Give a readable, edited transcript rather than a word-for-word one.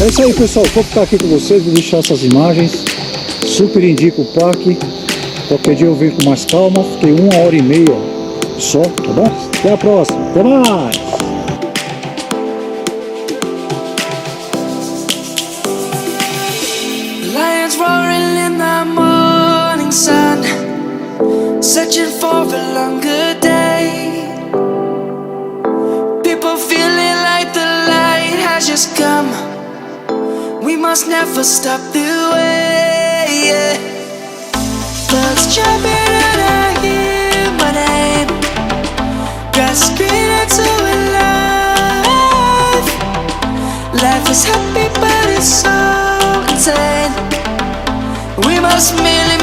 É isso aí, pessoal. Vou ficar aqui com vocês, vou deixar essas imagens. Super indico o parque. Qualquer dia eu venho com mais calma. Fiquei 1h30 só, tá bom? Até a próxima. Até mais! Lions roaring in the morning sun, searching for a longer day. People feeling like the light has just come. We must never stop the way, yeah. Birds jumping and I hear my name, grasping into life. Life is happy but it's so insane. We must merely